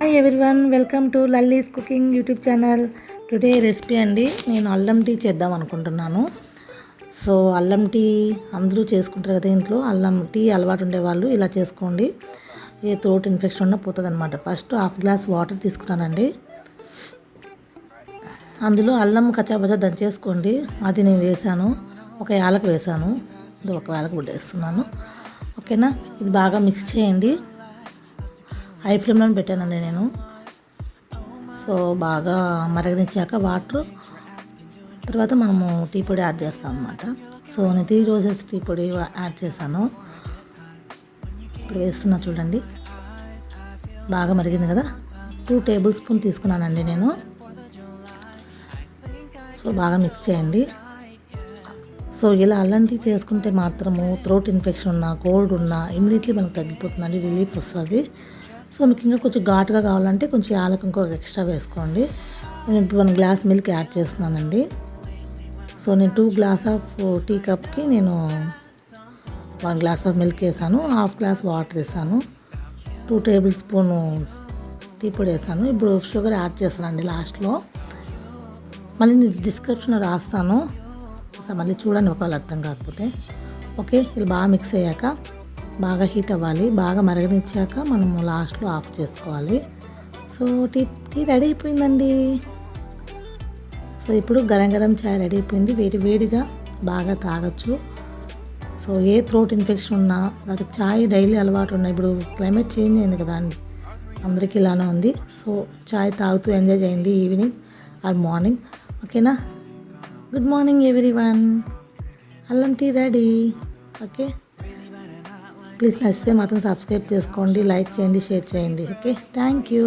Hi everyone, welcome to Lalli's cooking YouTube channel. Today recipe అండి, నేను అల్లం టీ చేద్దాం అనుకుంటున్నాను. సో అల్లం టీ అందరూ చేసుకుంటారు కదా ఇంట్లో. అల్లం టీ అలవాటు ఉండేవాళ్ళు ఇలా చేసుకోండి, ఏ థ్రోట్ ఇన్ఫెక్షన్ ఉన్నా పోతుంది అనమాట. ఫస్ట్ హాఫ్ గ్లాస్ వాటర్ తీసుకున్నానండి, అందులో అల్లం కచ్చాబచ్చా దంచేసుకోండి. అది నేను వేసాను, ఒక యాలకు వేసాను, ఇది ఒక యాలకు కూడా వేస్తున్నాను. ఓకేనా, ఇది బాగా మిక్స్ చేయండి. హై ఫ్లేమ్లో పెట్టానండి నేను. సో బాగా మరగనిచ్చాక వాటర్ తర్వాత మనము టీ పొడి యాడ్ చేస్తాం అనమాట. సో నేను 3 రోజెస్ టీ పొడి యాడ్ చేశాను. ఇప్పుడు వేస్తున్నా చూడండి, బాగా మరిగింది కదా. 2 టేబుల్ స్పూన్ తీసుకున్నానండి నేను. సో బాగా మిక్స్ చేయండి. సో ఇలా అల్లం టీ చేసుకుంటే మాత్రము థ్రోట్ ఇన్ఫెక్షన్ ఉన్నా, కోల్డ్ ఉన్నా ఇమ్మీడియట్లీ మనకు తగ్గిపోతుందండి, రిలీఫ్ వస్తుంది. సో మీకు ఇంకా కొంచెం ఘాటుగా కావాలంటే కొంచెం యాలకు ఇంకొక ఎక్స్ట్రా వేసుకోండి. నేను 1 గ్లాస్ మిల్క్ యాడ్ చేస్తున్నానండి. సో నేను 2 గ్లాస్ ఆఫ్ టీ కప్కి నేను 1 గ్లాస్ ఆఫ్ మిల్క్ వేసాను, హాఫ్ గ్లాస్ వాటర్ వేసాను, 2 టేబుల్ స్పూన్ టీ పొడి వేసాను. ఇప్పుడు షుగర్ యాడ్ చేస్తానండి లాస్ట్లో. మళ్ళీ నేను డిస్క్రిప్షన్లో రాస్తాను, సో మళ్ళీ చూడండి ఒకవేళ అర్థం కాకపోతే. ఓకే, ఇది బాగా మిక్స్ అయ్యాక బాగా హీట్ అవ్వాలి, బాగా మరగనిచ్చాక మనము లాస్ట్లో ఆఫ్ చేసుకోవాలి. సో టీ రెడీ అయిపోయిందండి. సో ఇప్పుడు గరం గరం చాయ్ రెడీ అయిపోయింది, వేడిగా బాగా తాగొచ్చు. సో ఏ థ్రోట్ ఇన్ఫెక్షన్ ఉన్నా, లేకపోతే చాయ్ డైలీ అలవాటు ఉన్నా, ఇప్పుడు క్లైమేట్ చేంజ్ అయింది కదా అండి, అందరికీ ఇలానే ఉంది. సో చాయ్ తాగుతూ ఎంజాయ్ చేయండి ఈవినింగ్ ఆర్ మార్నింగ్. ఓకేనా, గుడ్ మార్నింగ్ ఎవ్రీవన్, అల్లం టీ రెడీ. ఓకే, ప్లీజ్ నచ్చితే మాత్రం సబ్స్క్రైబ్ చేసుకోండి, లైక్ చేయండి, షేర్ చేయండి. Okay, thank you.